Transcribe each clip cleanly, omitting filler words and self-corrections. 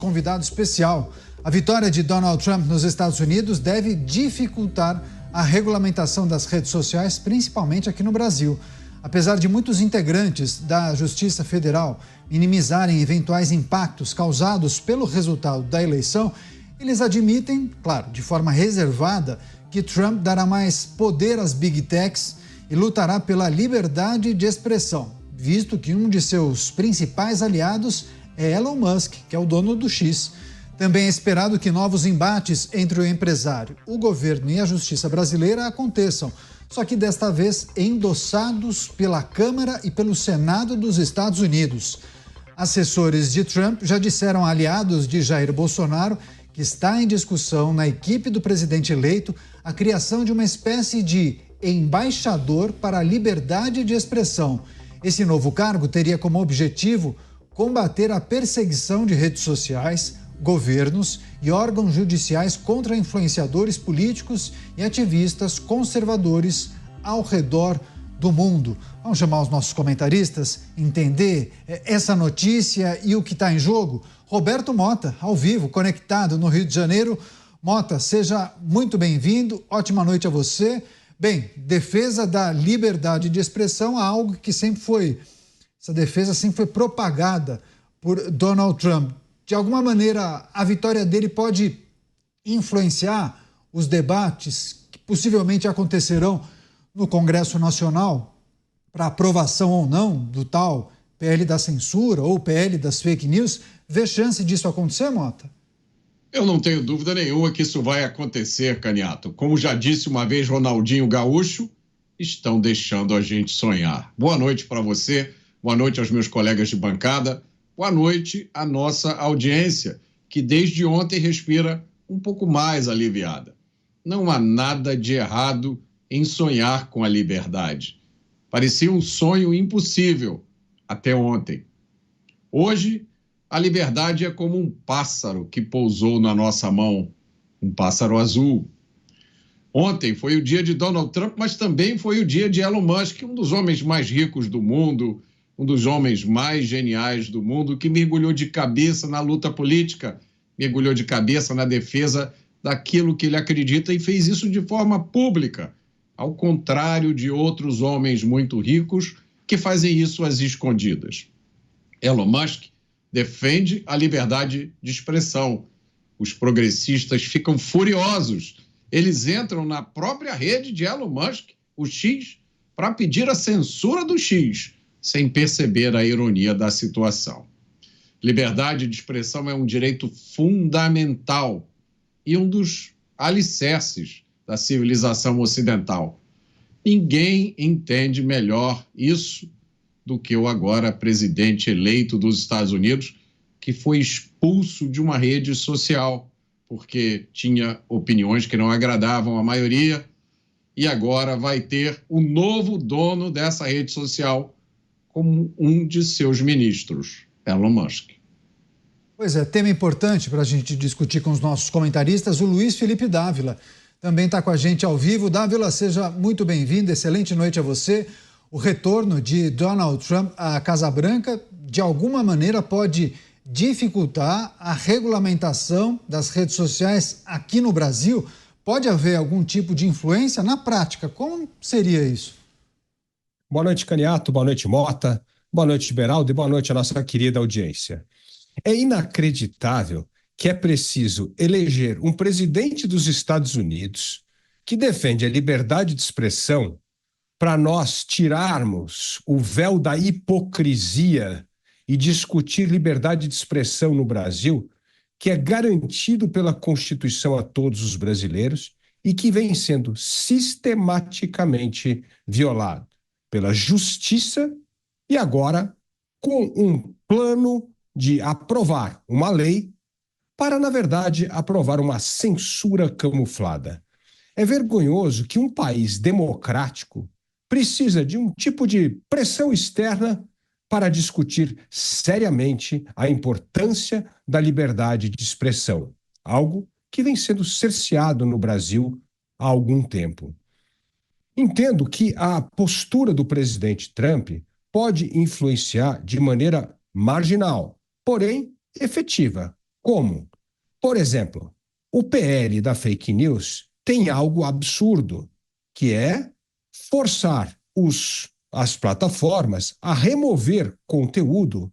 convidado especial. A vitória de Donald Trump nos Estados Unidos deve dificultar a regulamentação das redes sociais, principalmente aqui no Brasil. Apesar de muitos integrantes da Justiça Federal minimizarem eventuais impactos causados pelo resultado da eleição, eles admitem, claro, de forma reservada, que Trump dará mais poder às Big Techs e lutará pela liberdade de expressão, visto que um de seus principais aliados é Elon Musk, que é o dono do X. Também é esperado que novos embates entre o empresário, o governo e a justiça brasileira aconteçam, só que desta vez endossados pela Câmara e pelo Senado dos Estados Unidos. Assessores de Trump já disseram a aliados de Jair Bolsonaro que está em discussão na equipe do presidente eleito a criação de uma espécie de embaixador para a liberdade de expressão. Esse novo cargo teria como objetivo combater a perseguição de redes sociais, governos e órgãos judiciais contra influenciadores políticos e ativistas conservadores ao redor do mundo. Vamos chamar os nossos comentaristas, entender essa notícia e o que está em jogo? Roberto Mota, ao vivo, conectado no Rio de Janeiro. Mota, seja muito bem-vindo, ótima noite a você. Bem, defesa da liberdade de expressão é algo que essa defesa sempre foi propagada por Donald Trump. De alguma maneira, a vitória dele pode influenciar os debates que possivelmente acontecerão no Congresso Nacional para aprovação ou não do tal PL da censura ou PL das fake news. Vê chance disso acontecer, Mota? Eu não tenho dúvida nenhuma que isso vai acontecer, Caniato. Como já disse uma vez Ronaldinho Gaúcho, estão deixando a gente sonhar. Boa noite para você, boa noite aos meus colegas de bancada, boa noite à nossa audiência, que desde ontem respira um pouco mais aliviada. Não há nada de errado em sonhar com a liberdade. Parecia um sonho impossível até ontem. Hoje, a liberdade é como um pássaro que pousou na nossa mão, um pássaro azul. Ontem foi o dia de Donald Trump, mas também foi o dia de Elon Musk, um dos homens mais ricos do mundo, um dos homens mais geniais do mundo, que mergulhou de cabeça na luta política, mergulhou de cabeça na defesa daquilo que ele acredita e fez isso de forma pública, ao contrário de outros homens muito ricos que fazem isso às escondidas. Elon Musk defende a liberdade de expressão. Os progressistas ficam furiosos. Eles entram na própria rede de Elon Musk, o X, para pedir a censura do X, sem perceber a ironia da situação. Liberdade de expressão é um direito fundamental e um dos alicerces da civilização ocidental. Ninguém entende melhor isso do que o agora presidente eleito dos Estados Unidos, que foi expulso de uma rede social porque tinha opiniões que não agradavam à maioria e agora vai ter o novo dono dessa rede social como um de seus ministros, Elon Musk. Pois é, tema importante para a gente discutir com os nossos comentaristas. O Luiz Felipe Dávila também está com a gente ao vivo. Dávila, seja muito bem-vindo, excelente noite a você. O retorno de Donald Trump à Casa Branca, de alguma maneira, pode dificultar a regulamentação das redes sociais aqui no Brasil? Pode haver algum tipo de influência na prática? Como seria isso? Boa noite, Caniato. Boa noite, Mota. Boa noite, Beraldo. E boa noite à nossa querida audiência. É inacreditável que é preciso eleger um presidente dos Estados Unidos que defende a liberdade de expressão para nós tirarmos o véu da hipocrisia e discutir liberdade de expressão no Brasil, que é garantido pela Constituição a todos os brasileiros e que vem sendo sistematicamente violado pela Justiça e agora com um plano de aprovar uma lei para, na verdade, aprovar uma censura camuflada. É vergonhoso que um país democrático precisa de um tipo de pressão externa para discutir seriamente a importância da liberdade de expressão, algo que vem sendo cerceado no Brasil há algum tempo. Entendo que a postura do presidente Trump pode influenciar de maneira marginal, porém efetiva, Como? Por exemplo, o PL da fake news tem algo absurdo, que é forçar as plataformas a remover conteúdo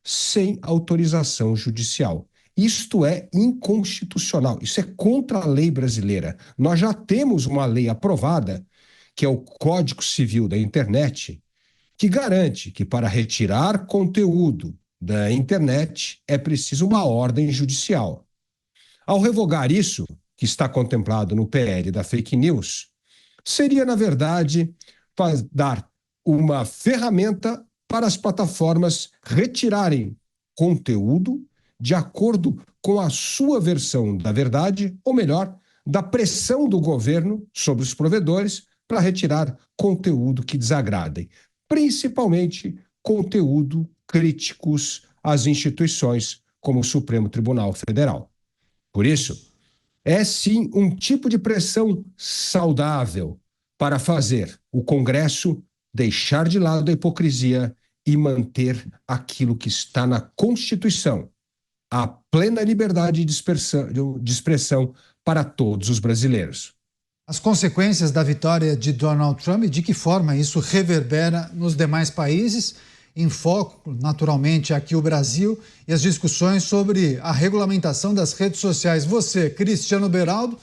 sem autorização judicial. Isto é inconstitucional, isso é contra a lei brasileira. Nós já temos uma lei aprovada, que é o Código Civil da Internet, que garante que para retirar conteúdo da internet é preciso uma ordem judicial. Ao revogar isso, que está contemplado no PL da fake news, seria, na verdade, dar uma ferramenta para as plataformas retirarem conteúdo de acordo com a sua versão da verdade, ou melhor, da pressão do governo sobre os provedores para retirar conteúdo que desagradem, principalmente conteúdo críticos às instituições como o Supremo Tribunal Federal. Por isso, é sim um tipo de pressão saudável para fazer o Congresso deixar de lado a hipocrisia e manter aquilo que está na Constituição, a plena liberdade de expressão para todos os brasileiros. As consequências da vitória de Donald Trump e de que forma isso reverbera nos demais países, em foco, naturalmente, aqui o Brasil e as discussões sobre a regulamentação das redes sociais. Você, Cristiano Beraldo,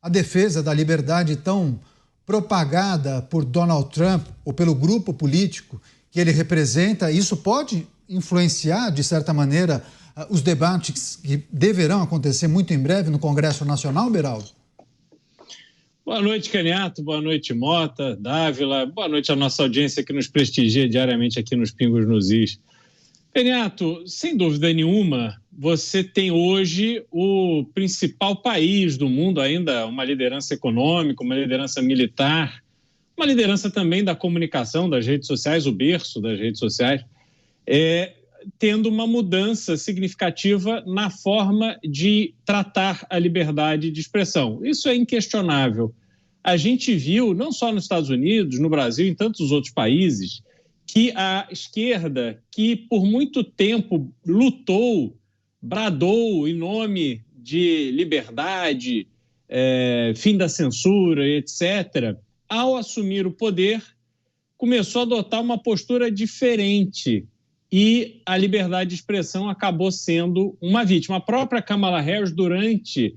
a defesa da liberdade tão propagada por Donald Trump ou pelo grupo político que ele representa, isso pode influenciar, de certa maneira, os debates que deverão acontecer muito em breve no Congresso Nacional, Beraldo? Boa noite, Caniato. Boa noite, Mota, Dávila. Boa noite à nossa audiência que nos prestigia diariamente aqui nos Pingos nos Is. Caniato, sem dúvida nenhuma, você tem hoje o principal país do mundo, ainda uma liderança econômica, uma liderança militar, uma liderança também da comunicação, das redes sociais, o berço das redes sociais, tendo uma mudança significativa na forma de tratar a liberdade de expressão. Isso é inquestionável. A gente viu, não só nos Estados Unidos, no Brasil, em tantos outros países, que a esquerda, que por muito tempo lutou, bradou em nome de liberdade, fim da censura, etc., ao assumir o poder, começou a adotar uma postura diferente e a liberdade de expressão acabou sendo uma vítima. A própria Kamala Harris, durante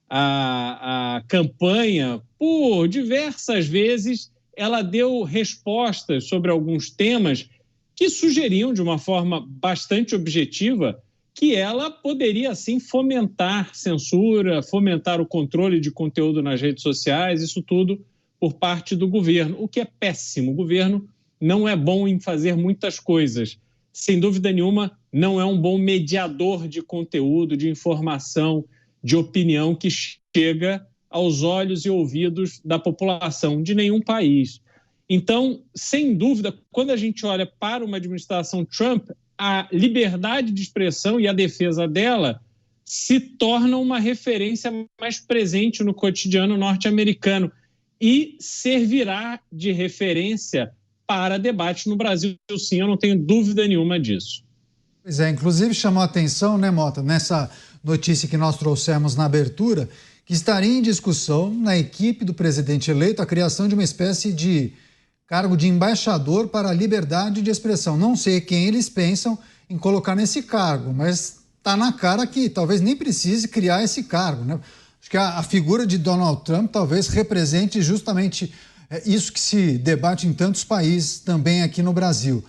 a campanha, por diversas vezes, ela deu respostas sobre alguns temas que sugeriam, de uma forma bastante objetiva, que ela poderia, sim, fomentar censura, fomentar o controle de conteúdo nas redes sociais, isso tudo por parte do governo, o que é péssimo. O governo não é bom em fazer muitas coisas. Sem dúvida nenhuma, não é um bom mediador de conteúdo, de informação, de opinião que chega aos olhos e ouvidos da população de nenhum país. Então, sem dúvida, quando a gente olha para uma administração Trump, a liberdade de expressão e a defesa dela se tornam uma referência mais presente no cotidiano norte-americano e servirá de referência para debate no Brasil, sim, eu não tenho dúvida nenhuma disso. Pois é, inclusive chamou a atenção, né, Mota, nessa notícia que nós trouxemos na abertura, que estaria em discussão na equipe do presidente eleito a criação de uma espécie de cargo de embaixador para a liberdade de expressão. Não sei quem eles pensam em colocar nesse cargo, mas está na cara que talvez nem precise criar esse cargo, né? Acho que a figura de Donald Trump talvez represente justamente isso que se debate em tantos países, também aqui no Brasil.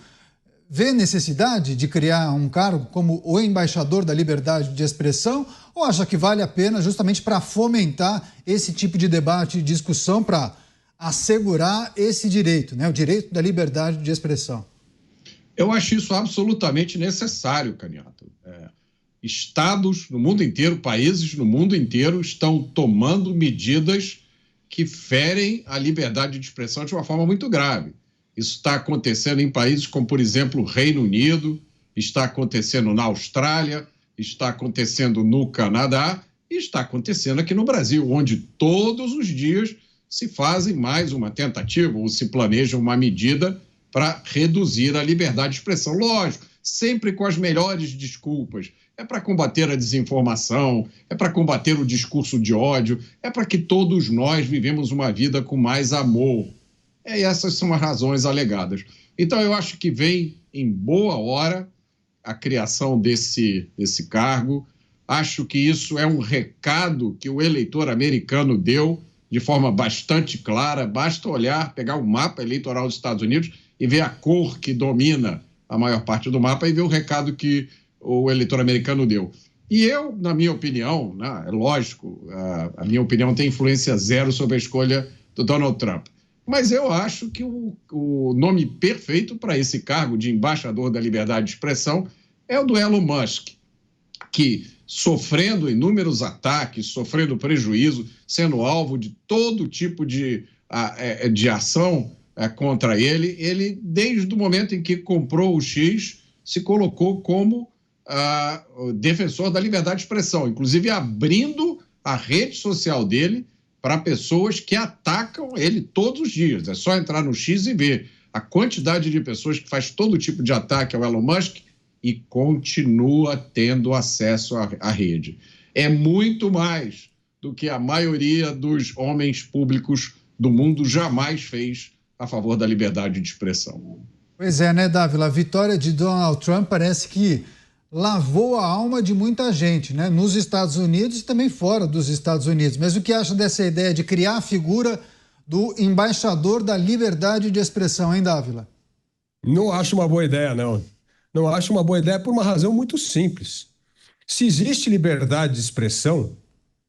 Vê necessidade de criar um cargo como o embaixador da liberdade de expressão ou acha que vale a pena justamente para fomentar esse tipo de debate e discussão para assegurar esse direito, né, o direito da liberdade de expressão? Eu acho isso absolutamente necessário, Caniato. Estados no mundo inteiro, países no mundo inteiro estão tomando medidas que ferem a liberdade de expressão de uma forma muito grave. Isso está acontecendo em países como, por exemplo, o Reino Unido, está acontecendo na Austrália, está acontecendo no Canadá e está acontecendo aqui no Brasil, onde todos os dias se fazem mais uma tentativa ou se planeja uma medida para reduzir a liberdade de expressão. Lógico, sempre com as melhores desculpas, é para combater a desinformação, é para combater o discurso de ódio, é para que todos nós vivemos uma vida com mais amor. E essas são as razões alegadas. Então, eu acho que vem em boa hora a criação desse cargo. Acho que isso é um recado que o eleitor americano deu de forma bastante clara. Basta olhar, pegar o mapa eleitoral dos Estados Unidos e ver a cor que domina a maior parte do mapa e ver o recado que o eleitor americano deu. E eu, na minha opinião, né, é lógico, a minha opinião tem influência zero sobre a escolha do Donald Trump. Mas eu acho que o nome perfeito para esse cargo de embaixador da liberdade de expressão é o do Elon Musk, que, sofrendo inúmeros ataques, sofrendo prejuízo, sendo alvo de todo tipo de ação contra ele, desde o momento em que comprou o X, se colocou como defensor da liberdade de expressão, inclusive abrindo a rede social dele para pessoas que atacam ele todos os dias. É só entrar no X e ver a quantidade de pessoas que faz todo tipo de ataque ao Elon Musk e continua tendo acesso à rede. É muito mais do que a maioria dos homens públicos do mundo jamais fez a favor da liberdade de expressão. Pois é, né, Dávila? A vitória de Donald Trump parece que lavou a alma de muita gente, né? Nos Estados Unidos e também fora dos Estados Unidos. Mas o que acha dessa ideia de criar a figura do embaixador da liberdade de expressão, hein, Dávila? Não acho uma boa ideia, não. Não acho uma boa ideia por uma razão muito simples. Se existe liberdade de expressão,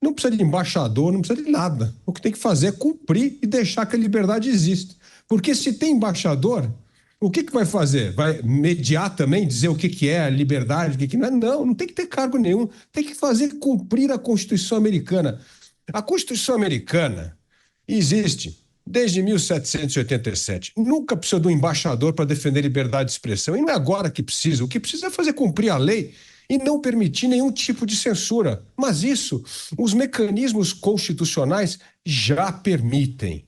não precisa de embaixador, não precisa de nada. O que tem que fazer é cumprir e deixar que a liberdade exista. Porque se tem embaixador, o que vai fazer? Vai mediar também, dizer o que é a liberdade, o que não é? Não, não tem que ter cargo nenhum. Tem que fazer cumprir a Constituição americana. A Constituição americana existe desde 1787. Nunca precisou de um embaixador para defender liberdade de expressão. E não é agora que precisa. O que precisa é fazer cumprir a lei e não permitir nenhum tipo de censura. Mas isso, os mecanismos constitucionais já permitem.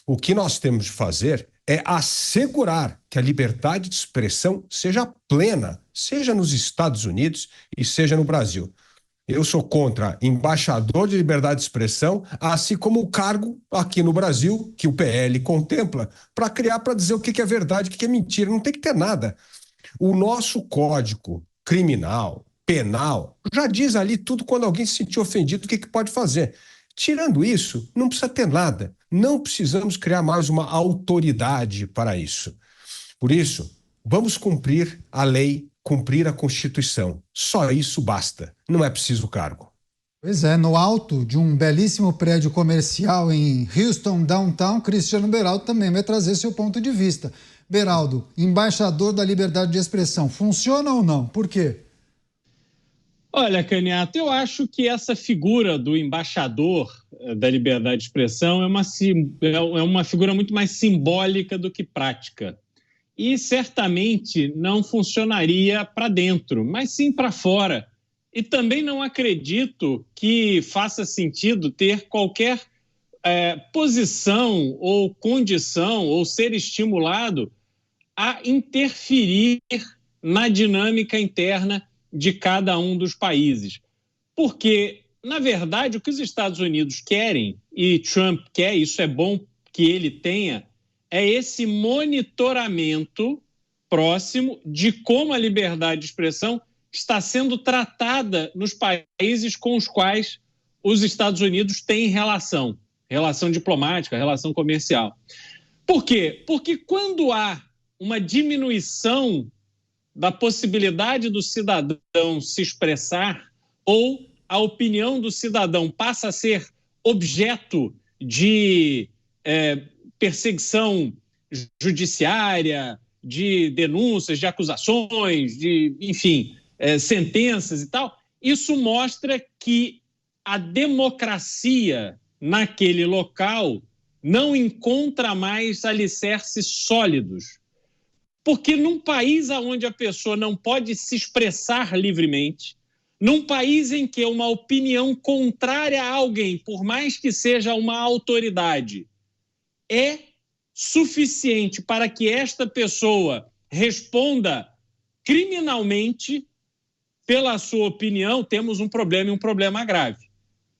O que nós temos de fazer é assegurar que a liberdade de expressão seja plena, seja nos Estados Unidos e seja no Brasil. Eu sou contra embaixador de liberdade de expressão, assim como o cargo aqui no Brasil, que o PL contempla, para criar, para dizer o que é verdade, o que é mentira. Não tem que ter nada. O nosso código criminal, penal, já diz ali tudo quando alguém se sentir ofendido, o que pode fazer. Tirando isso, não precisa ter nada. Não precisamos criar mais uma autoridade para isso. Por isso, vamos cumprir a lei, cumprir a Constituição. Só isso basta. Não é preciso cargo. Pois é, no alto de um belíssimo prédio comercial em Houston, downtown, Cristiano Beraldo também vai trazer seu ponto de vista. Beraldo, embaixador da liberdade de expressão, funciona ou não? Por quê? Olha, Caniato, eu acho que essa figura do embaixador da liberdade de expressão é uma figura muito mais simbólica do que prática. E certamente não funcionaria para dentro, mas sim para fora. E também não acredito que faça sentido ter qualquer posição ou condição ou ser estimulado a interferir na dinâmica interna de cada um dos países. Porque, na verdade, o que os Estados Unidos querem, e Trump quer, isso é bom que ele tenha, é esse monitoramento próximo de como a liberdade de expressão está sendo tratada nos países com os quais os Estados Unidos têm relação diplomática, relação comercial. Por quê? Porque quando há uma diminuição da possibilidade do cidadão se expressar ou a opinião do cidadão passa a ser objeto de perseguição judiciária, de denúncias, de acusações, de, enfim, sentenças e tal, isso mostra que a democracia naquele local não encontra mais alicerces sólidos. Porque num país onde a pessoa não pode se expressar livremente, num país em que uma opinião contrária a alguém, por mais que seja uma autoridade, é suficiente para que esta pessoa responda criminalmente, pela sua opinião, temos um problema e um problema grave.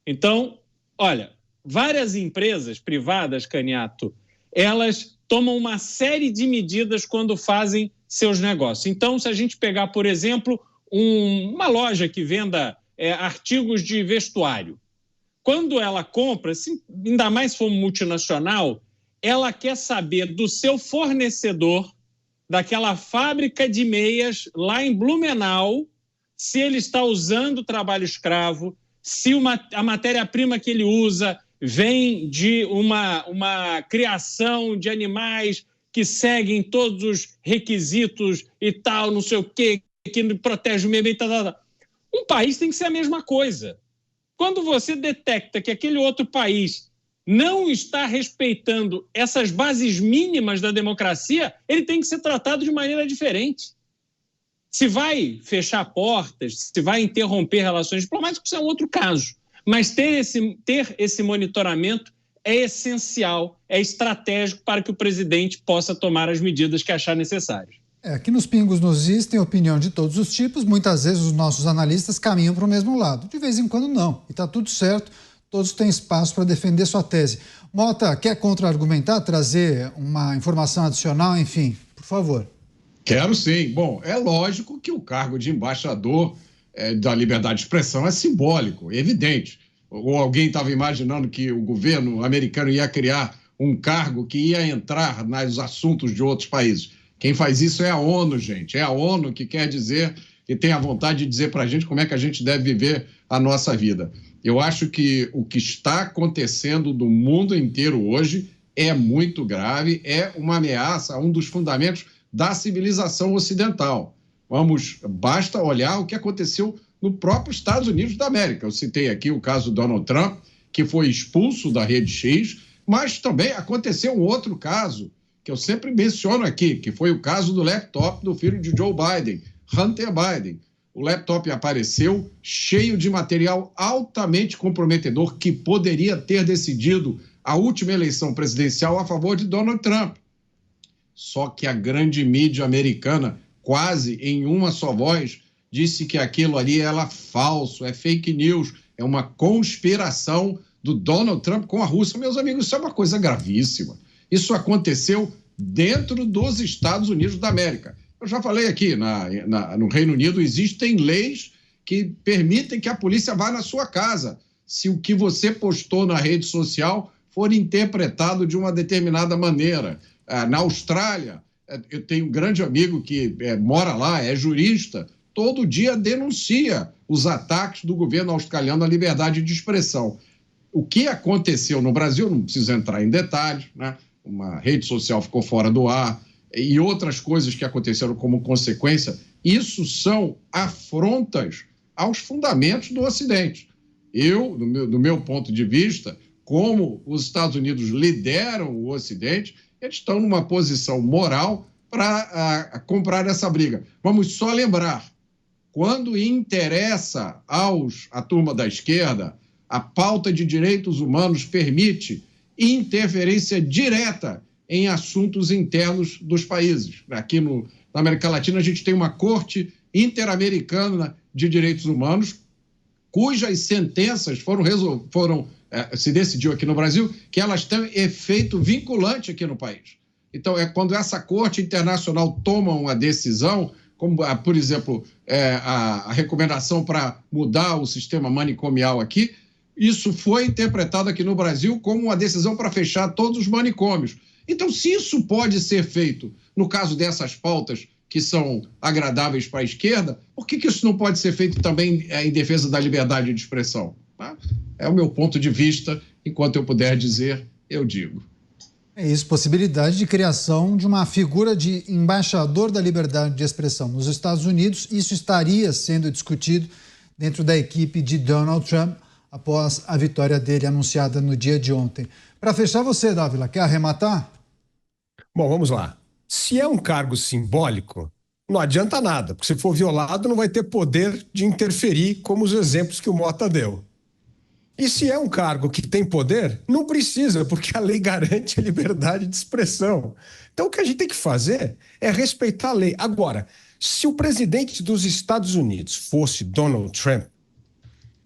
Então, olha, várias empresas privadas, Caniato, elas tomam uma série de medidas quando fazem seus negócios. Então, se a gente pegar, por exemplo, uma loja que venda artigos de vestuário, quando ela compra, ainda mais se for multinacional, ela quer saber do seu fornecedor, daquela fábrica de meias lá em Blumenau, se ele está usando trabalho escravo, se a matéria-prima que ele usa vem de uma criação de animais que seguem todos os requisitos e tal, não sei o quê, que protege o meio ambiente, tal. Um país tem que ser a mesma coisa. Quando você detecta que aquele outro país não está respeitando essas bases mínimas da democracia, ele tem que ser tratado de maneira diferente. Se vai fechar portas, se vai interromper relações diplomáticas, isso é um outro caso. Mas ter esse monitoramento é essencial, é estratégico para que o presidente possa tomar as medidas que achar necessárias. Aqui nos Pingos nos Is tem opinião de todos os tipos, muitas vezes os nossos analistas caminham para o mesmo lado, de vez em quando não, e está tudo certo, todos têm espaço para defender sua tese. Mota, quer contra-argumentar, trazer uma informação adicional, enfim, por favor. Quero sim. Bom, é lógico que o cargo de embaixador da liberdade de expressão é simbólico, é evidente. Ou alguém estava imaginando que o governo americano ia criar um cargo que ia entrar nos assuntos de outros países. Quem faz isso é a ONU, gente. É a ONU que quer dizer, que tem a vontade de dizer para a gente como é que a gente deve viver a nossa vida. Eu acho que o que está acontecendo no mundo inteiro hoje é muito grave, é uma ameaça a um dos fundamentos da civilização ocidental. Basta olhar o que aconteceu no próprio Estados Unidos da América. Eu citei aqui o caso do Donald Trump, que foi expulso da Rede X, mas também aconteceu um outro caso, que eu sempre menciono aqui, que foi o caso do laptop do filho de Joe Biden, Hunter Biden. O laptop apareceu cheio de material altamente comprometedor que poderia ter decidido a última eleição presidencial a favor de Donald Trump. Só que a grande mídia americana, quase em uma só voz, disse que aquilo ali era falso, é fake news, é uma conspiração do Donald Trump com a Rússia. Meus amigos, isso é uma coisa gravíssima. Isso aconteceu dentro dos Estados Unidos da América. Eu já falei aqui, no Reino Unido existem leis que permitem que a polícia vá na sua casa, se o que você postou na rede social for interpretado de uma determinada maneira. Na Austrália, eu tenho um grande amigo que mora lá, é jurista, todo dia denuncia os ataques do governo australiano à liberdade de expressão. O que aconteceu no Brasil, não preciso entrar em detalhes, né? Uma rede social ficou fora do ar e outras coisas que aconteceram como consequência, isso são afrontas aos fundamentos do Ocidente. Eu, do meu ponto de vista, como os Estados Unidos lideram o Ocidente, eles estão numa posição moral para comprar essa briga. Vamos só lembrar, quando interessa à turma da esquerda, a pauta de direitos humanos permite interferência direta em assuntos internos dos países. Aqui na América Latina, a gente tem uma Corte Interamericana de Direitos Humanos, cujas sentenças se decidiu aqui no Brasil, que elas têm efeito vinculante aqui no país. Então, quando essa Corte Internacional toma uma decisão, como, por exemplo, a recomendação para mudar o sistema manicomial aqui, isso foi interpretado aqui no Brasil como uma decisão para fechar todos os manicômios. Então, se isso pode ser feito no caso dessas pautas que são agradáveis para a esquerda, por que isso não pode ser feito também em defesa da liberdade de expressão? Tá? É o meu ponto de vista. Enquanto eu puder dizer, eu digo. É isso, possibilidade de criação de uma figura de embaixador da liberdade de expressão. Nos Estados Unidos, isso estaria sendo discutido dentro da equipe de Donald Trump após a vitória dele anunciada no dia de ontem. Para fechar, você, Dávila, quer arrematar? Bom, vamos lá. Se é um cargo simbólico, não adianta nada, porque se for violado não vai ter poder de interferir, como os exemplos que o Mota deu. E se é um cargo que tem poder, não precisa, porque a lei garante a liberdade de expressão. Então o que a gente tem que fazer é respeitar a lei. Agora, Se o presidente dos Estados Unidos fosse Donald Trump,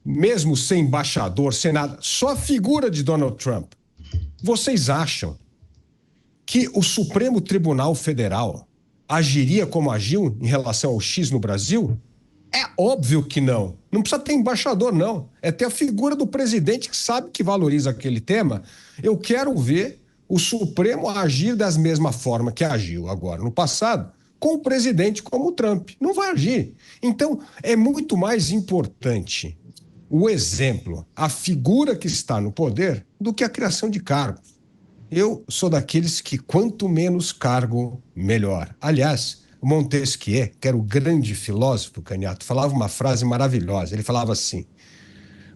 mesmo sem embaixador, sem nada, só a figura de Donald Trump, vocês acham que o Supremo Tribunal Federal agiria como agiu em relação ao X no Brasil? É óbvio que não. Não precisa ter embaixador, não. É ter a figura do presidente que sabe que valoriza aquele tema. Eu quero ver o Supremo agir da mesma forma que agiu agora no passado, com o presidente como o Trump. Não vai agir. Então, é muito mais importante o exemplo, a figura que está no poder, do que a criação de cargos. Eu sou daqueles que quanto menos cargo, melhor. Aliás, Montesquieu, que era o grande filósofo, Canhato, falava uma frase maravilhosa. Ele falava assim: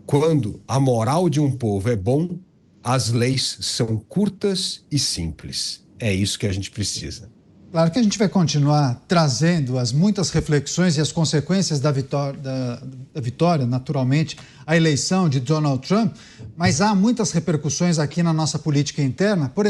quando a moral de um povo é bom, as leis são curtas e simples. É isso que a gente precisa. Claro que a gente vai continuar trazendo as muitas reflexões e as consequências da vitória, naturalmente, a eleição de Donald Trump, mas há muitas repercussões aqui na nossa política interna. Por